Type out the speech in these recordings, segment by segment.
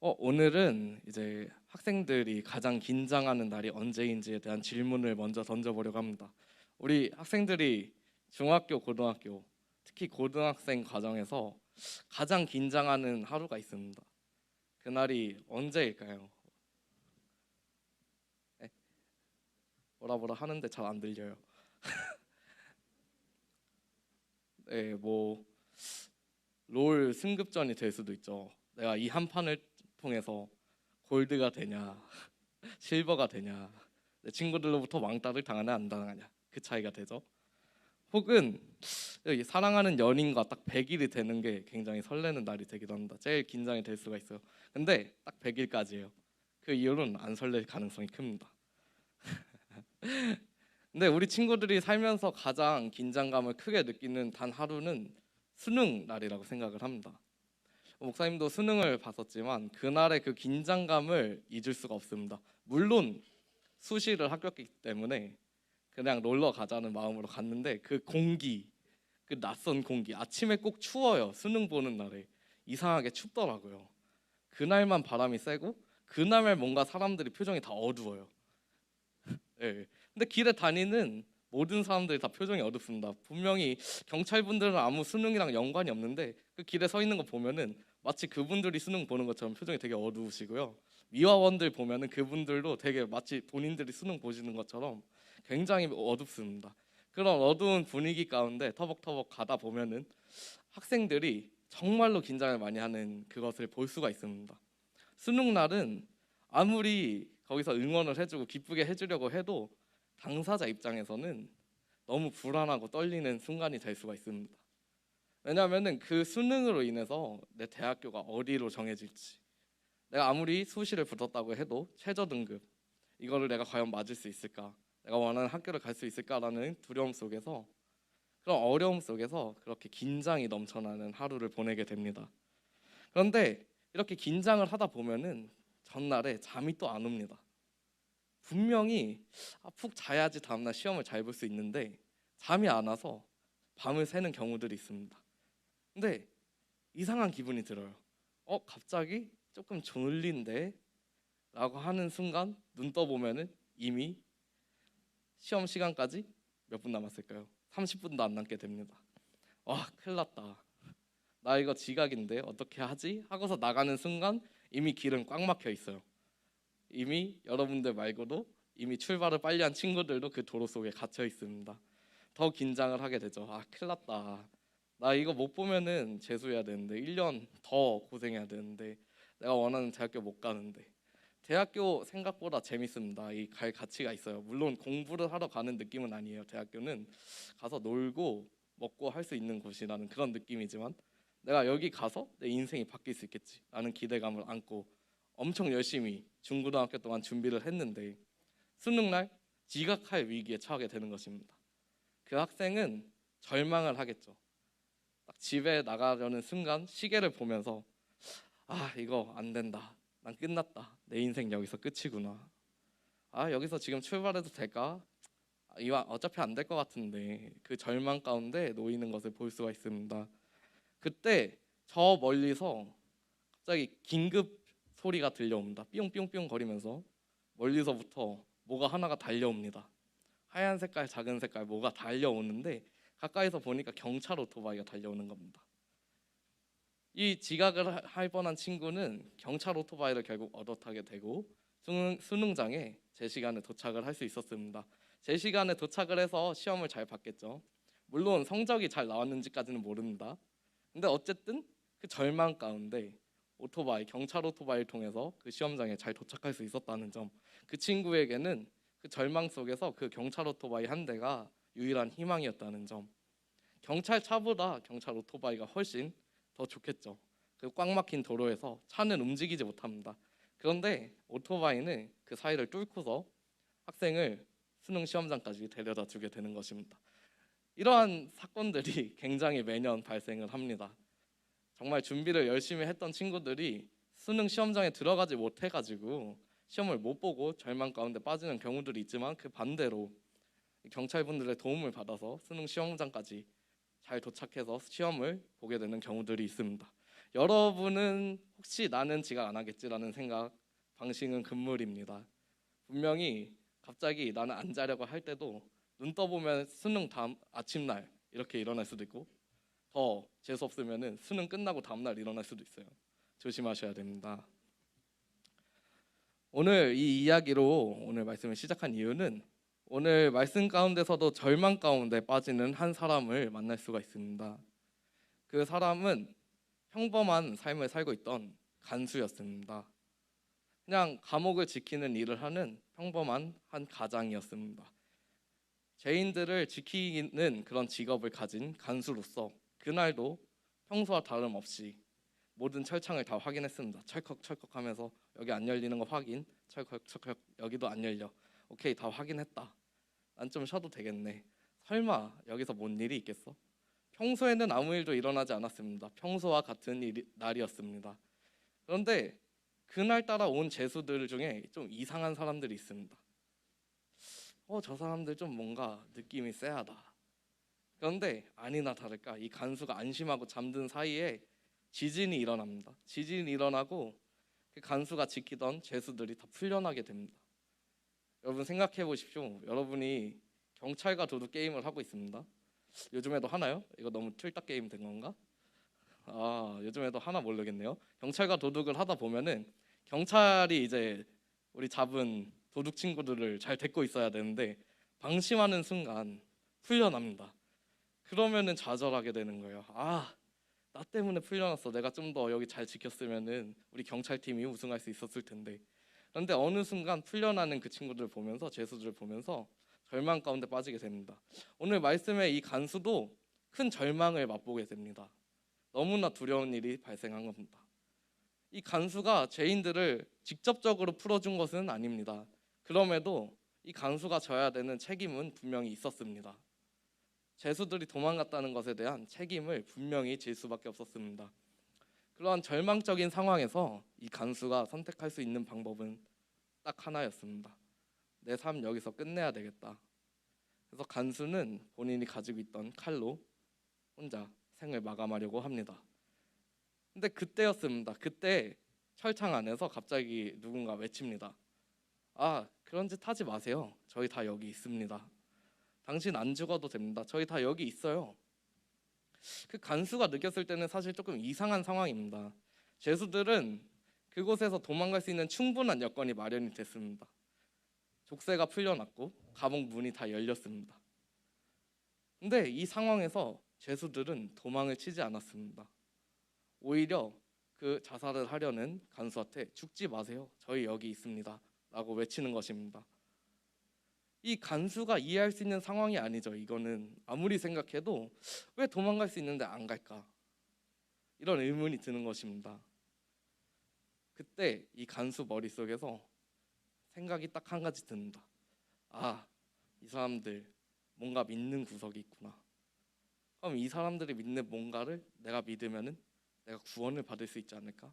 오늘은 이제 학생들이 가장 긴장하는 날이 언제인지에 대한 질문을 먼저 던져보려고 합니다. 우리 학생들이 중학교, 고등학교, 특히 고등학생 과정에서 가장 긴장하는 하루가 있습니다. 그날이 언제일까요? 네, 뭐라 하는데 잘 안 들려요. 네, 롤 승급전이 될 수도 있죠. 내가 이 한 판을 통해서 골드가 되냐, 실버가 되냐, 내 친구들로부터 왕따를 당하냐 안 당하냐 그 차이가 되죠. 혹은 이 사랑하는 연인과 딱 100일이 되는 게 굉장히 설레는 날이 되기도 합니다. 제일 긴장이 될 수가 있어요. 근데 딱 100일까지예요. 그 이후로는 안 설렐 가능성이 큽니다. 근데 우리 친구들이 살면서 가장 긴장감을 크게 느끼는 단 하루는 수능 날이라고 생각을 합니다. 목사님도 수능을 봤었지만 그날의 그 긴장감을 잊을 수가 없습니다. 물론 수시를 합격했기 때문에 그냥 놀러 가자는 마음으로 갔는데 그 공기, 그 낯선 공기, 아침에 꼭 추워요. 수능 보는 날에 이상하게 춥더라고요. 그날만 바람이 세고 그날만 뭔가 사람들이 표정이 다 어두워요. 예. 근데 길에 다니는 모든 사람들이 다 표정이 어둡습니다. 분명히 경찰분들은 아무 수능이랑 연관이 없는데 그 길에 서 있는 거 보면은 마치 그분들이 수능 보는 것처럼 표정이 되게 어두우시고요. 미화원들 보면은 그분들도 되게 마치 본인들이 수능 보시는 것처럼 굉장히 어둡습니다. 그런 어두운 분위기 가운데 터벅터벅 가다 보면은 학생들이 정말로 긴장을 많이 하는 그것을 볼 수가 있습니다. 수능 날은 아무리 거기서 응원을 해주고 기쁘게 해주려고 해도 당사자 입장에서는 너무 불안하고 떨리는 순간이 될 수가 있습니다. 왜냐하면은 그 수능으로 인해서 내 대학교가 어디로 정해질지, 내가 아무리 수시를 붙었다고 해도 최저 등급 이거를 내가 과연 맞을 수 있을까, 내가 원하는 학교를 갈 수 있을까라는 두려움 속에서, 그런 어려움 속에서 그렇게 긴장이 넘쳐나는 하루를 보내게 됩니다. 그런데 이렇게 긴장을 하다 보면은 전날에 잠이 또 안 옵니다. 분명히 푹 자야지 다음날 시험을 잘 볼 수 있는데 잠이 안 와서 밤을 새는 경우들이 있습니다. 근데 이상한 기분이 들어요. 갑자기 조금 졸린데? 라고 하는 순간 눈 떠보면은 이미 시험 시간까지 몇 분 남았을까요? 30분도 안 남게 됩니다. 큰일 났다. 나 이거 지각인데 어떻게 하지? 하고서 나가는 순간 이미 길은 꽉 막혀 있어요. 이미 여러분들 말고도 이미 출발을 빨리 한 친구들도 그 도로 속에 갇혀 있습니다. 더 긴장을 하게 되죠. 큰일 났다. 나 이거 못 보면은 재수해야 되는데 1년 더 고생해야 되는데 내가 원하는 대학교 못 가는데. 대학교 생각보다 재밌습니다. 이 갈 가치가 있어요. 물론 공부를 하러 가는 느낌은 아니에요. 대학교는 가서 놀고 먹고 할 수 있는 곳이라는 그런 느낌이지만 내가 여기 가서 내 인생이 바뀔 수 있겠지라는 기대감을 안고 엄청 열심히 중고등학교 동안 준비를 했는데 수능날 지각할 위기에 처하게 되는 것입니다. 그 학생은 절망을 하겠죠. 딱 집에 나가려는 순간 시계를 보면서 이거 안 된다. 난 끝났다. 내 인생 여기서 끝이구나. 여기서 지금 출발해도 될까? 이왕 어차피 안 될 것 같은데 그 절망 가운데 놓이는 것을 볼 수가 있습니다. 그때 저 멀리서 갑자기 긴급 소리가 들려옵니다. 삐용삐용삐용 거리면서 멀리서부터 뭐가 하나가 달려옵니다. 하얀 색깔, 작은 색깔 뭐가 달려오는데 가까이서 보니까 경찰 오토바이가 달려오는 겁니다. 이 지각을 할 뻔한 친구는 경찰 오토바이를 결국 얻어 타게 되고 수능장에 제 시간에 도착을 할 수 있었습니다. 제 시간에 도착을 해서 시험을 잘 봤겠죠. 물론 성적이 잘 나왔는지까지는 모릅니다. 근데 어쨌든 그 절망 가운데 경찰 오토바이를 통해서 그 시험장에 잘 도착할 수 있었다는 점, 그 친구에게는 그 절망 속에서 그 경찰 오토바이 한 대가 유일한 희망이었다는 점. 경찰차보다 경찰 오토바이가 훨씬 더 좋겠죠. 그 꽉 막힌 도로에서 차는 움직이지 못합니다. 그런데 오토바이는 그 사이를 뚫고서 학생을 수능 시험장까지 데려다 주게 되는 것입니다. 이러한 사건들이 굉장히 매년 발생을 합니다. 정말 준비를 열심히 했던 친구들이 수능 시험장에 들어가지 못해가지고 시험을 못 보고 절망 가운데 빠지는 경우들이 있지만 그 반대로 경찰분들의 도움을 받아서 수능 시험장까지 잘 도착해서 시험을 보게 되는 경우들이 있습니다. 여러분은 혹시 나는 지각 안 하겠지라는 생각, 방식은 금물입니다. 분명히 갑자기 나는 안 자려고 할 때도 눈 떠보면 수능 다음 아침날 이렇게 일어날 수도 있고, 더 재수 없으면은 수능 끝나고 다음날 일어날 수도 있어요. 조심하셔야 됩니다. 오늘 이 이야기로 오늘 말씀을 시작한 이유는 오늘 말씀 가운데서도 절망 가운데 빠지는 한 사람을 만날 수가 있습니다. 그 사람은 평범한 삶을 살고 있던 간수였습니다. 그냥 감옥을 지키는 일을 하는 평범한 한 가장이었습니다. 죄인들을 지키는 그런 직업을 가진 간수로서 그날도 평소와 다름없이 모든 철창을 다 확인했습니다. 철컥철컥 하면서 여기 안 열리는 거 확인, 철컥철컥 여기도 안 열려. 오케이, 다 확인했다. 난 좀 쉬어도 되겠네. 설마 여기서 뭔 일이 있겠어? 평소에는 아무 일도 일어나지 않았습니다. 평소와 같은 날이었습니다. 그런데 그날따라 온 죄수들 중에 좀 이상한 사람들이 있습니다. 저 사람들 좀 뭔가 느낌이 쎄하다. 그런데 아니나 다를까 이 간수가 안심하고 잠든 사이에 지진이 일어납니다. 지진이 일어나고 그 간수가 지키던 죄수들이 다 풀려나게 됩니다. 여러분 생각해 보십시오. 여러분이 경찰과 도둑 게임을 하고 있습니다. 요즘에도 하나요? 이거 너무 틀딱 게임 된 건가? 요즘에도 하나 모르겠네요. 경찰과 도둑을 하다 보면은 경찰이 이제 우리 잡은 도둑 친구들을 잘 데리고 있어야 되는데 방심하는 순간 풀려납니다. 그러면은 좌절하게 되는 거예요. 나 때문에 풀려났어. 내가 좀 더 여기 잘 지켰으면은 우리 경찰팀이 우승할 수 있었을 텐데. 그런데 어느 순간 풀려나는 그 친구들을 보면서 죄수들을 보면서 절망 가운데 빠지게 됩니다. 오늘 말씀의 이 간수도 큰 절망을 맛보게 됩니다. 너무나 두려운 일이 발생한 겁니다. 이 간수가 죄인들을 직접적으로 풀어준 것은 아닙니다. 그럼에도 이 간수가 져야 되는 책임은 분명히 있었습니다. 죄수들이 도망갔다는 것에 대한 책임을 분명히 질 수밖에 없었습니다. 그러한 절망적인 상황에서 이 간수가 선택할 수 있는 방법은 딱 하나였습니다. 내 삶 여기서 끝내야 되겠다. 그래서 간수는 본인이 가지고 있던 칼로 혼자 생을 마감하려고 합니다. 근데 그때였습니다. 그때 철창 안에서 갑자기 누군가 외칩니다. 그런 짓 하지 마세요. 저희 다 여기 있습니다. 당신 안 죽어도 됩니다. 저희 다 여기 있어요. 그 간수가 느꼈을 때는 사실 조금 이상한 상황입니다. 죄수들은 그곳에서 도망갈 수 있는 충분한 여건이 마련이 됐습니다. 족쇄가 풀려났고 감옥 문이 다 열렸습니다. 근데 이 상황에서 죄수들은 도망을 치지 않았습니다. 오히려 그 자살을 하려는 간수한테 죽지 마세요. 저희 여기 있습니다. 라고 외치는 것입니다. 이 간수가 이해할 수 있는 상황이 아니죠. 이거는 아무리 생각해도 왜 도망갈 수 있는데 안 갈까? 이런 의문이 드는 것입니다. 그때 이 간수 머릿속에서 생각이 딱 한 가지 듭니다. 이 사람들 뭔가 믿는 구석이 있구나. 그럼 이 사람들이 믿는 뭔가를 내가 믿으면은 내가 구원을 받을 수 있지 않을까?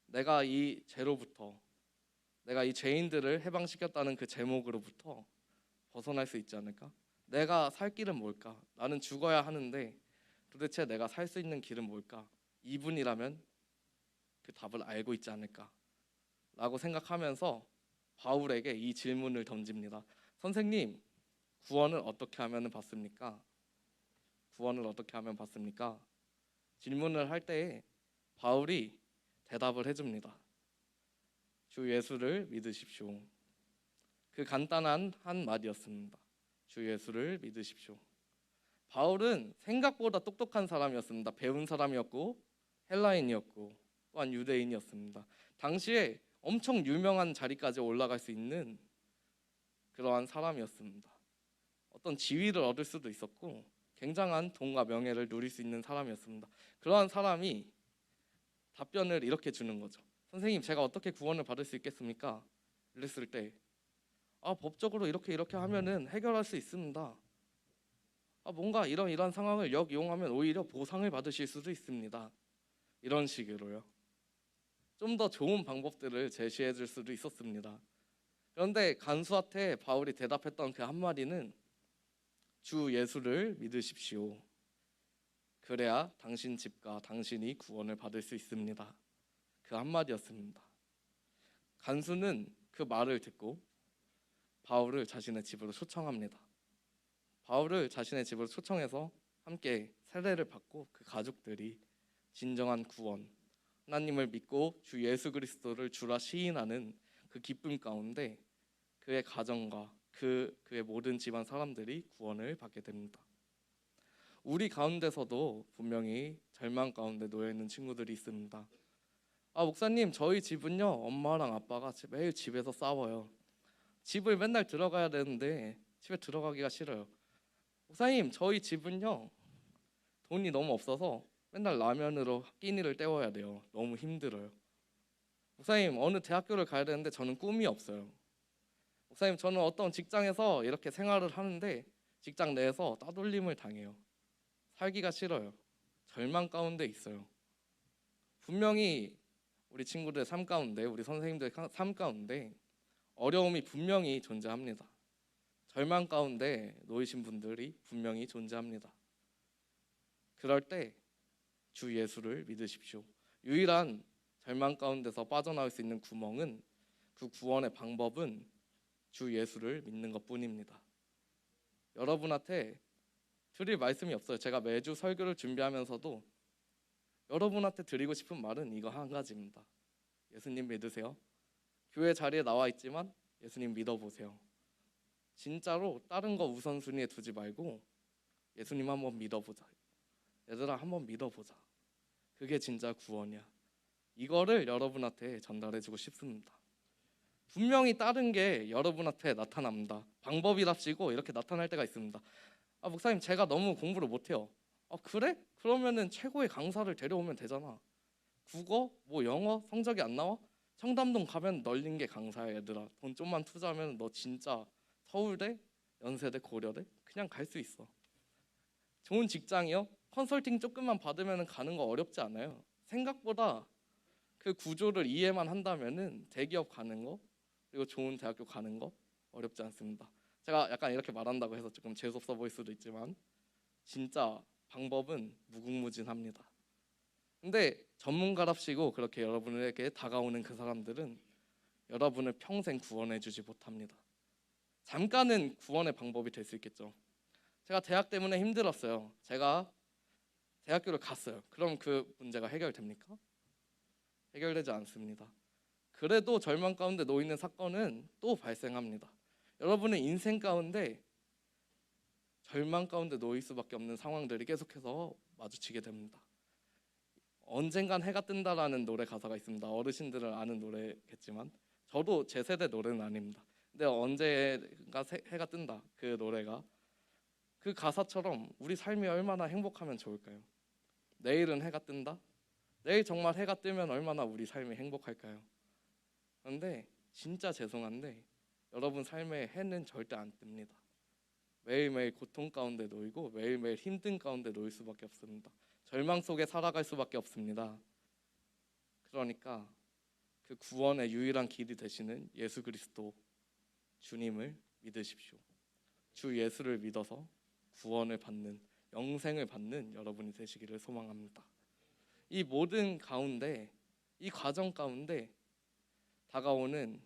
내가 이 죄로부터, 내가 이 죄인들을 해방시켰다는 그 제목으로부터 벗어날 수 있지 않을까? 내가 살 길은 뭘까? 나는 죽어야 하는데 도대체 내가 살 수 있는 길은 뭘까? 이분이라면 그 답을 알고 있지 않을까? 라고 생각하면서 바울에게 이 질문을 던집니다. 선생님, 구원을 어떻게 하면 받습니까? 구원을 어떻게 하면 받습니까? 질문을 할 때에 바울이 대답을 해줍니다. 주 예수를 믿으십시오. 그 간단한 한 마디였습니다. 주 예수를 믿으십시오. 바울은 생각보다 똑똑한 사람이었습니다. 배운 사람이었고 헬라인이었고 또한 유대인이었습니다. 당시에 엄청 유명한 자리까지 올라갈 수 있는 그러한 사람이었습니다. 어떤 지위를 얻을 수도 있었고 굉장한 돈과 명예를 누릴 수 있는 사람이었습니다. 그러한 사람이 답변을 이렇게 주는 거죠. 선생님, 제가 어떻게 구원을 받을 수 있겠습니까? 이랬을 때 법적으로 이렇게 하면은 해결할 수 있습니다. 뭔가 이런 상황을 역이용하면 오히려 보상을 받으실 수도 있습니다. 이런 식으로요. 좀 더 좋은 방법들을 제시해 줄 수도 있었습니다. 그런데 간수한테 바울이 대답했던 그 한마디는 주 예수를 믿으십시오. 그래야 당신 집과 당신이 구원을 받을 수 있습니다. 그 한마디였습니다. 간수는 그 말을 듣고 바울을 자신의 집으로 초청합니다. 바울을 자신의 집으로 초청해서 함께 세례를 받고 그 가족들이 진정한 구원, 하나님을 믿고 주 예수 그리스도를 주라 시인하는 그 기쁨 가운데 그의 가정과 그의 모든 집안 사람들이 구원을 받게 됩니다. 우리 가운데서도 분명히 절망 가운데 놓여 있는 친구들이 있습니다. 목사님, 저희 집은요, 엄마랑 아빠가 매일 집에서 싸워요. 집을 맨날 들어가야 되는데 집에 들어가기가 싫어요. 목사님, 저희 집은요, 돈이 너무 없어서 맨날 라면으로 끼니를 때워야 돼요. 너무 힘들어요. 목사님, 어느 대학교를 가야 되는데 저는 꿈이 없어요. 목사님, 저는 어떤 직장에서 이렇게 생활을 하는데 직장 내에서 따돌림을 당해요. 살기가 싫어요. 절망 가운데 있어요. 분명히 우리 친구들 삶 가운데, 우리 선생님들 삶 가운데 어려움이 분명히 존재합니다. 절망 가운데 놓이신 분들이 분명히 존재합니다. 그럴 때 주 예수를 믿으십시오. 유일한 절망 가운데서 빠져나올 수 있는 구멍은, 그 구원의 방법은 주 예수를 믿는 것뿐입니다. 여러분한테 드릴 말씀이 없어요. 제가 매주 설교를 준비하면서도 여러분한테 드리고 싶은 말은 이거 한 가지입니다. 예수님 믿으세요. 교회 자리에 나와 있지만 예수님 믿어보세요. 진짜로 다른 거 우선순위에 두지 말고 예수님 한번 믿어보자. 얘들아, 한번 믿어보자. 그게 진짜 구원이야. 이거를 여러분한테 전달해주고 싶습니다. 분명히 다른 게 여러분한테 나타납니다. 방법이랍시고 이렇게 나타날 때가 있습니다. 목사님, 제가 너무 공부를 못해요. 그래? 그러면은 최고의 강사를 데려오면 되잖아. 국어, 영어 성적이 안 나와? 청담동 가면 널린 게 강사야. 얘들아, 돈 좀만 투자하면 너 진짜 서울대, 연세대, 고려대 그냥 갈 수 있어. 좋은 직장이요? 컨설팅 조금만 받으면 가는 거 어렵지 않아요. 생각보다 그 구조를 이해만 한다면은 대기업 가는 거, 그리고 좋은 대학교 가는 거 어렵지 않습니다. 제가 약간 이렇게 말한다고 해서 조금 재수없어 보일 수도 있지만 진짜 방법은 무궁무진합니다. 근데 전문가랍시고 그렇게 여러분에게 다가오는 그 사람들은 여러분을 평생 구원해 주지 못합니다. 잠깐은 구원의 방법이 될 수 있겠죠. 제가 대학 때문에 힘들었어요. 제가 대학교를 갔어요. 그럼 그 문제가 해결됩니까? 해결되지 않습니다. 그래도 절망 가운데 놓이는 사건은 또 발생합니다. 여러분의 인생 가운데 절망 가운데 놓일 수밖에 없는 상황들이 계속해서 마주치게 됩니다. 언젠간 해가 뜬다라는 노래 가사가 있습니다. 어르신들은 아는 노래겠지만 저도 제 세대 노래는 아닙니다. 근데 언제가 해가 뜬다, 그 노래가 그 가사처럼 우리 삶이 얼마나 행복하면 좋을까요? 내일은 해가 뜬다? 내일 정말 해가 뜨면 얼마나 우리 삶이 행복할까요? 그런데 진짜 죄송한데 여러분 삶에 해는 절대 안 뜹니다. 매일매일 고통 가운데 놓이고 매일매일 힘든 가운데 놓일 수밖에 없습니다. 절망 속에 살아갈 수밖에 없습니다. 그러니까 그 구원의 유일한 길이 되시는 예수 그리스도 주님을 믿으십시오. 주 예수를 믿어서 구원을 받는, 영생을 받는 여러분이 되시기를 소망합니다. 이 모든 가운데, 이 과정 가운데 다가오는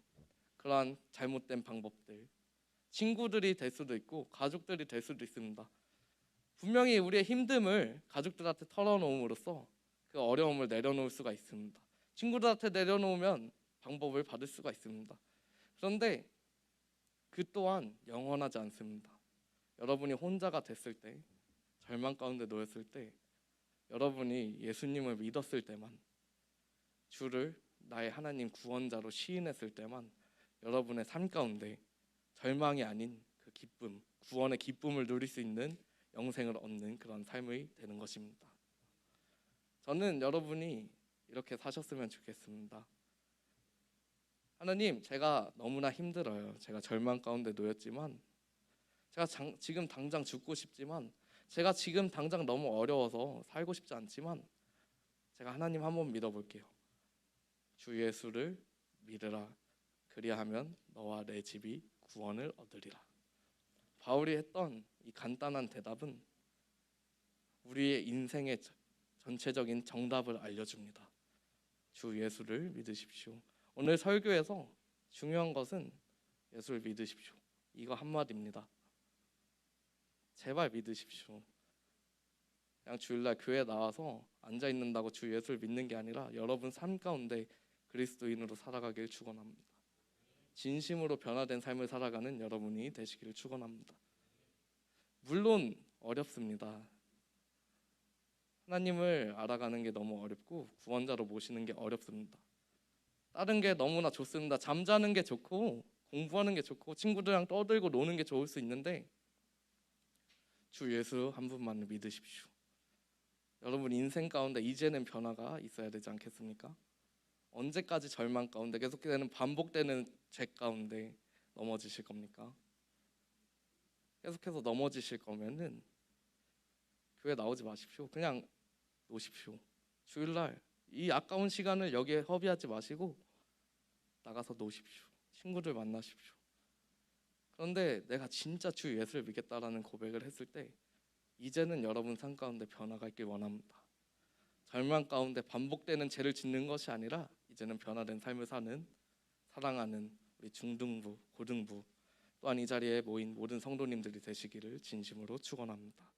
그러한 잘못된 방법들, 친구들이 될 수도 있고 가족들이 될 수도 있습니다. 분명히 우리의 힘듦을 가족들한테 털어놓음으로써 그 어려움을 내려놓을 수가 있습니다. 친구들한테 내려놓으면 방법을 받을 수가 있습니다. 그런데 그 또한 영원하지 않습니다. 여러분이 혼자가 됐을 때, 절망 가운데 놓였을 때, 여러분이 예수님을 믿었을 때만, 주를 나의 하나님 구원자로 시인했을 때만 여러분의 삶 가운데 절망이 아닌 그 기쁨, 구원의 기쁨을 누릴 수 있는 영생을 얻는 그런 삶이 되는 것입니다. 저는 여러분이 이렇게 사셨으면 좋겠습니다. 하나님, 제가 너무나 힘들어요. 제가 절망 가운데 놓였지만, 제가 지금 당장 죽고 싶지만, 제가 지금 당장 너무 어려워서 살고 싶지 않지만, 제가 하나님 한번 믿어볼게요. 주 예수를 믿으라. 그리하면 너와 내 집이 구원을 얻으리라. 바울이 했던 이 간단한 대답은 우리의 인생의 전체적인 정답을 알려줍니다. 주 예수를 믿으십시오. 오늘 설교에서 중요한 것은 예수를 믿으십시오. 이거 한마디입니다. 제발 믿으십시오. 그냥 주일날 교회 나와서 앉아 있는다고 주 예수를 믿는 게 아니라 여러분 삶 가운데 그리스도인으로 살아가길 축원합니다. 진심으로 변화된 삶을 살아가는 여러분이 되시기를 축원합니다. 물론 어렵습니다. 하나님을 알아가는 게 너무 어렵고 구원자로 모시는 게 어렵습니다. 다른 게 너무나 좋습니다. 잠자는 게 좋고 공부하는 게 좋고 친구들이랑 떠들고 노는 게 좋을 수 있는데 주 예수 한 분만을 믿으십시오. 여러분 인생 가운데 이제는 변화가 있어야 되지 않겠습니까? 언제까지 절망 가운데 계속되는 반복되는 죄 가운데 넘어지실 겁니까? 계속해서 넘어지실 거면은 교회 나오지 마십시오. 그냥 노십시오. 주일날 이 아까운 시간을 여기에 허비하지 마시고 나가서 노십시오. 친구들 만나십시오. 그런데 내가 진짜 주 예수를 믿겠다라는 고백을 했을 때 이제는 여러분 삶 가운데 변화가 있길 원합니다. 절망 가운데 반복되는 죄를 짓는 것이 아니라 이제는 변화된 삶을 사는 사랑하는 우리 중등부, 고등부 또한 이 자리에 모인 모든 성도님들이 되시기를 진심으로 축원합니다.